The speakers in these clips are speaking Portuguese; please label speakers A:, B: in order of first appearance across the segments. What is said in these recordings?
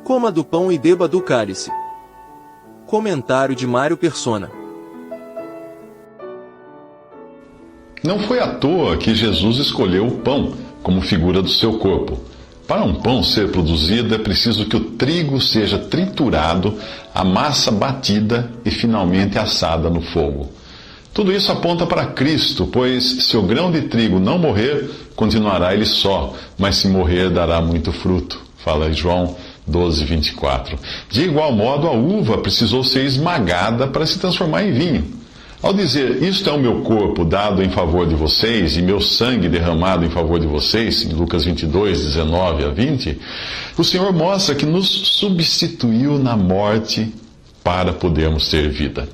A: Coma do pão e beba do cálice. Comentário de Mário Persona.
B: Não foi à toa que Jesus escolheu o pão como figura do seu corpo. Para um pão ser produzido, é preciso que o trigo seja triturado, a massa batida e finalmente assada no fogo. Tudo isso aponta para Cristo, pois se o grão de trigo não morrer, continuará ele só, mas se morrer, dará muito fruto. Fala João 12:24. De igual modo, a uva precisou ser esmagada para se transformar em vinho. Ao dizer, isto é o meu corpo dado em favor de vocês, e meu sangue derramado em favor de vocês, em Lucas 22:19-20, o Senhor mostra que nos substituiu na morte para podermos ter vida.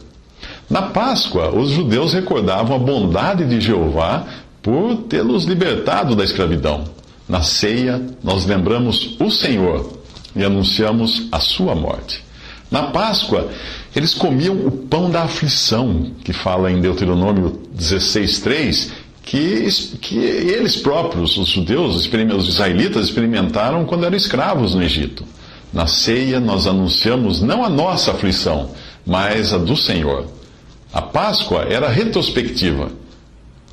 B: Na Páscoa, os judeus recordavam a bondade de Jeová por tê-los libertado da escravidão. Na ceia, nós lembramos o Senhor e anunciamos a sua morte. Na Páscoa, eles comiam o pão da aflição, que fala em Deuteronômio 16:3, que eles próprios, os judeus, os israelitas, experimentaram quando eram escravos no Egito. Na ceia, nós anunciamos não a nossa aflição, mas a do Senhor. A Páscoa era retrospectiva,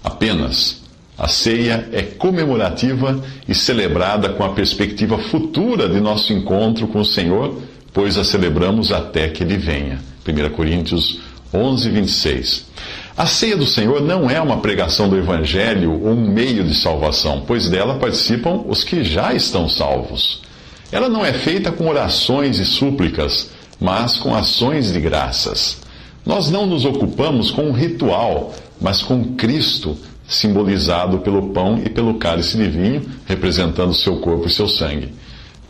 B: apenas. A ceia é comemorativa e celebrada com a perspectiva futura de nosso encontro com o Senhor, pois a celebramos até que Ele venha. 1 Coríntios 11:26. A ceia do Senhor não é uma pregação do Evangelho ou um meio de salvação, pois dela participam os que já estão salvos. Ela não é feita com orações e súplicas, mas com ações de graças. Nós não nos ocupamos com um ritual, mas com Cristo, simbolizado pelo pão e pelo cálice de vinho, representando seu corpo e seu sangue.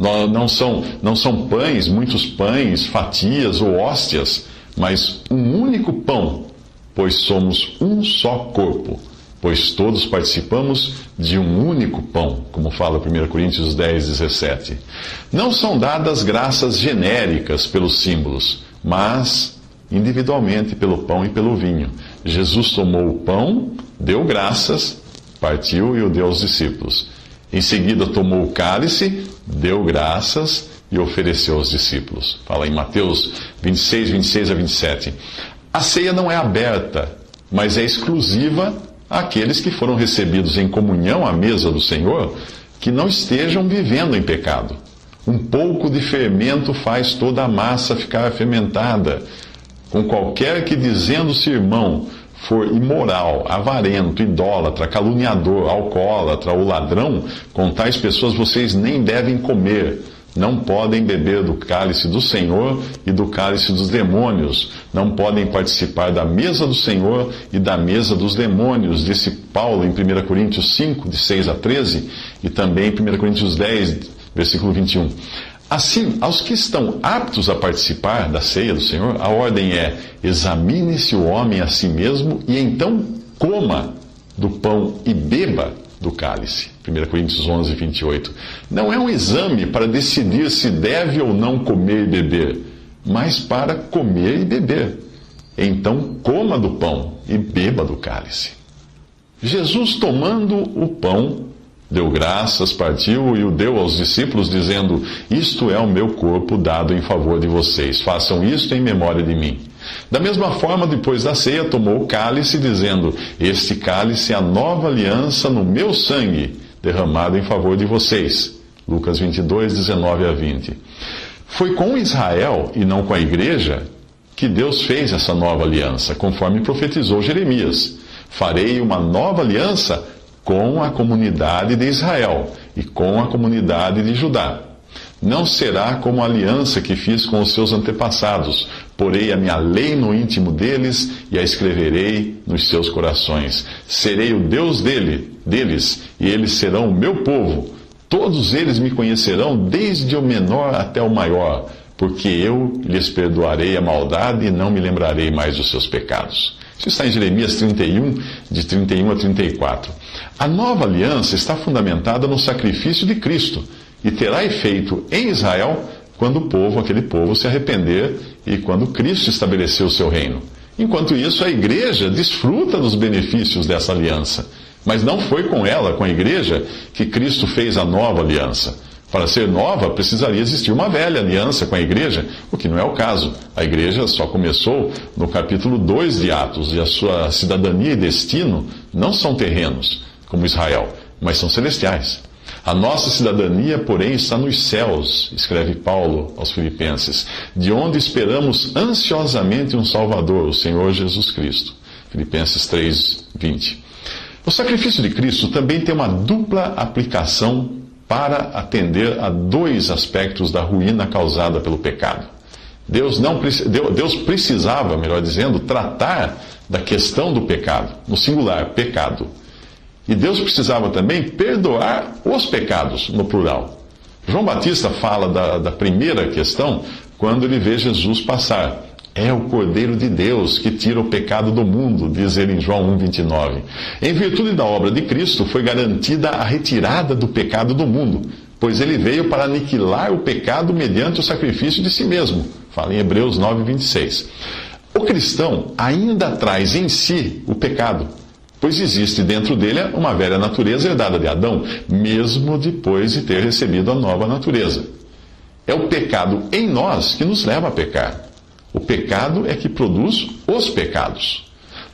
B: Não são pães, muitos pães, fatias ou hóstias, mas um único pão, pois somos um só corpo, pois todos participamos de um único pão, como fala 1 Coríntios 10:17. Não são dadas graças genéricas pelos símbolos, mas individualmente pelo pão e pelo vinho. Jesus tomou o pão, deu graças, partiu e o deu aos discípulos. Em seguida tomou o cálice, deu graças e ofereceu aos discípulos. Fala em Mateus 26:26-27. A ceia não é aberta, mas é exclusiva àqueles que foram recebidos em comunhão à mesa do Senhor, que não estejam vivendo em pecado. Um pouco de fermento faz toda a massa ficar fermentada. Com qualquer que, dizendo-se irmão, for imoral, avarento, idólatra, caluniador, alcoólatra ou ladrão, com tais pessoas vocês nem devem comer. Não podem beber do cálice do Senhor e do cálice dos demônios. Não podem participar da mesa do Senhor e da mesa dos demônios, disse Paulo em 1 Coríntios 5, de 6-13, e também em 1 Coríntios 10, versículo 21. Assim, aos que estão aptos a participar da ceia do Senhor, a ordem é: examine-se o homem a si mesmo e então coma do pão e beba do cálice. 1 Coríntios 11:28. Não é um exame para decidir se deve ou não comer e beber, mas para comer e beber. Então coma do pão e beba do cálice. Jesus, tomando o pão, deu graças, partiu e o deu aos discípulos, dizendo: isto é o meu corpo dado em favor de vocês. Façam isto em memória de mim. Da mesma forma, depois da ceia, tomou o cálice, dizendo: este cálice é a nova aliança no meu sangue, derramado em favor de vocês. Lucas 22:19-20. Foi com Israel, e não com a igreja, que Deus fez essa nova aliança, conforme profetizou Jeremias. Farei uma nova aliança com a comunidade de Israel e com a comunidade de Judá. Não será como a aliança que fiz com os seus antepassados. Porei a minha lei no íntimo deles e a escreverei nos seus corações. Serei o Deus deles, e eles serão o meu povo. Todos eles me conhecerão, desde o menor até o maior, porque eu lhes perdoarei a maldade e não me lembrarei mais dos seus pecados. Isso está em Jeremias 31, de 31-34. A nova aliança está fundamentada no sacrifício de Cristo e terá efeito em Israel quando aquele povo se arrepender e quando Cristo estabeleceu o seu reino. Enquanto isso, a igreja desfruta dos benefícios dessa aliança. Mas não foi com ela, com a igreja, que Cristo fez a nova aliança. Para ser nova, precisaria existir uma velha aliança com a igreja, o que não é o caso. A igreja só começou no capítulo 2 de Atos, e a sua cidadania e destino não são terrenos, como Israel, mas são celestiais. A nossa cidadania, porém, está nos céus, escreve Paulo aos Filipenses, de onde esperamos ansiosamente um Salvador, o Senhor Jesus Cristo. Filipenses 3:20. O sacrifício de Cristo também tem uma dupla aplicação para atender a dois aspectos da ruína causada pelo pecado. Deus precisava, melhor dizendo, tratar da questão do pecado, no singular, pecado. E Deus precisava também perdoar os pecados, no plural. João Batista fala da primeira questão quando ele vê Jesus passar. É o Cordeiro de Deus que tira o pecado do mundo, diz ele em João 1,29. Em virtude da obra de Cristo, foi garantida a retirada do pecado do mundo, pois ele veio para aniquilar o pecado mediante o sacrifício de si mesmo. Fala em Hebreus 9,26. O cristão ainda traz em si o pecado, pois existe dentro dele uma velha natureza herdada de Adão, mesmo depois de ter recebido a nova natureza. É o pecado em nós que nos leva a pecar. O pecado é que produz os pecados.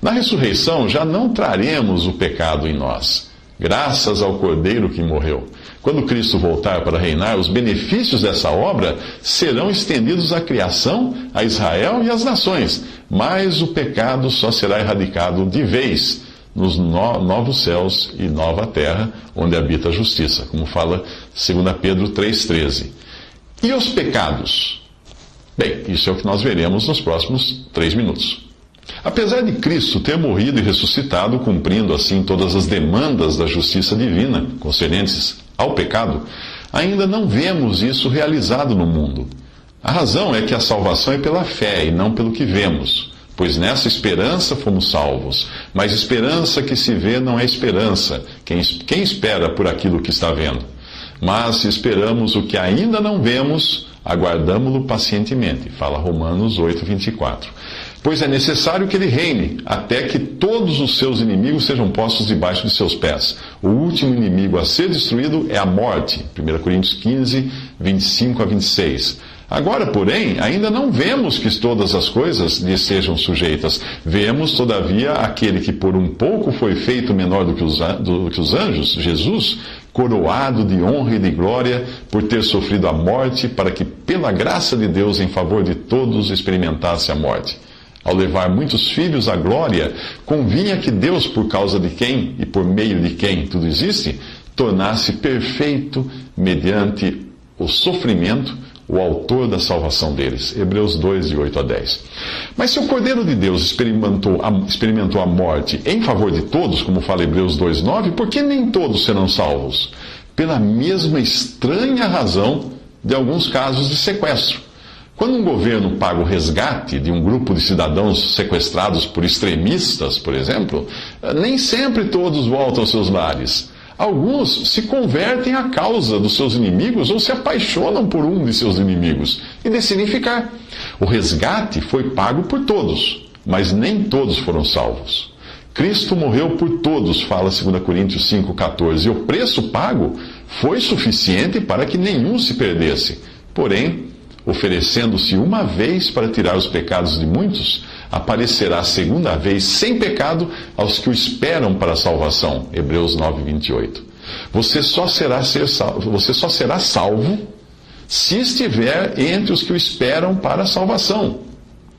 B: Na ressurreição já não traremos o pecado em nós, graças ao Cordeiro que morreu. Quando Cristo voltar para reinar, os benefícios dessa obra serão estendidos à criação, a Israel e às nações, mas o pecado só será erradicado de vez nos novos céus e nova terra, onde habita a justiça, como fala 2 Pedro 3,13. E os pecados? Bem, isso é o que nós veremos nos próximos 3 minutos. Apesar de Cristo ter morrido e ressuscitado, cumprindo assim todas as demandas da justiça divina concernentes ao pecado, ainda não vemos isso realizado no mundo. A razão é que a salvação é pela fé e não pelo que vemos, pois nessa esperança fomos salvos. Mas esperança que se vê não é esperança. Quem espera por aquilo que está vendo? Mas se esperamos o que ainda não vemos, aguardamo-lo pacientemente. Fala Romanos 8:24. Pois é necessário que ele reine, até que todos os seus inimigos sejam postos debaixo de seus pés. O último inimigo a ser destruído é a morte. 1 Coríntios 15:25-26. Agora, porém, ainda não vemos que todas as coisas lhe sejam sujeitas. Vemos, todavia, aquele que por um pouco foi feito menor do que os anjos, Jesus, coroado de honra e de glória por ter sofrido a morte, para que, pela graça de Deus, em favor de todos, experimentasse a morte. Ao levar muitos filhos à glória, convinha que Deus, por causa de quem e por meio de quem tudo existe, tornasse perfeito, mediante o sofrimento, o autor da salvação deles. Hebreus 2:8-10. Mas se o Cordeiro de Deus experimentou a morte em favor de todos, como fala Hebreus 2:9, por que nem todos serão salvos? Pela mesma estranha razão de alguns casos de sequestro. Quando um governo paga o resgate de um grupo de cidadãos sequestrados por extremistas, por exemplo, nem sempre todos voltam aos seus lares. Alguns se convertem à causa dos seus inimigos ou se apaixonam por um de seus inimigos e decidem ficar. O resgate foi pago por todos, mas nem todos foram salvos. Cristo morreu por todos, fala 2 Coríntios 5,14, e o preço pago foi suficiente para que nenhum se perdesse. Porém, oferecendo-se uma vez para tirar os pecados de muitos, aparecerá a segunda vez sem pecado aos que o esperam para a salvação. Hebreus 9:28. Você só será salvo se estiver entre os que o esperam para a salvação,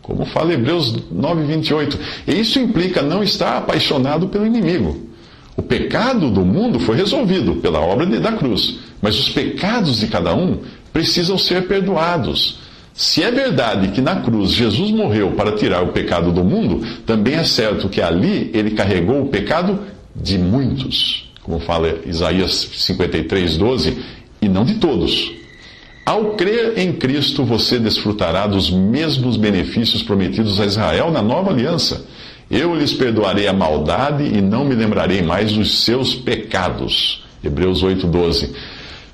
B: como fala Hebreus 9:28. E isso implica não estar apaixonado pelo inimigo. O pecado do mundo foi resolvido pela obra da cruz, mas os pecados de cada um precisam ser perdoados. Se é verdade que na cruz Jesus morreu para tirar o pecado do mundo, também é certo que ali ele carregou o pecado de muitos, como fala Isaías 53:12, e não de todos. Ao crer em Cristo, você desfrutará dos mesmos benefícios prometidos a Israel na nova aliança. Eu lhes perdoarei a maldade e não me lembrarei mais dos seus pecados. Hebreus 8:12.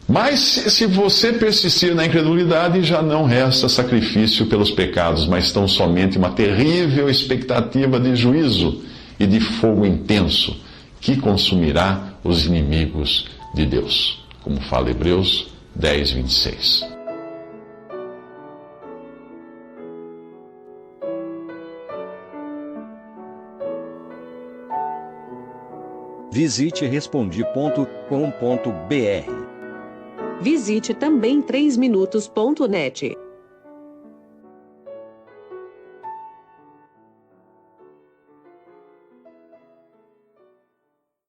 B: Mas se você persistir na incredulidade, já não resta sacrifício pelos pecados, mas tão somente uma terrível expectativa de juízo e de fogo intenso, que consumirá os inimigos de Deus. Como fala Hebreus 10:26.
C: Visite Respondi.com.br.
D: Visite também 3minutos.net.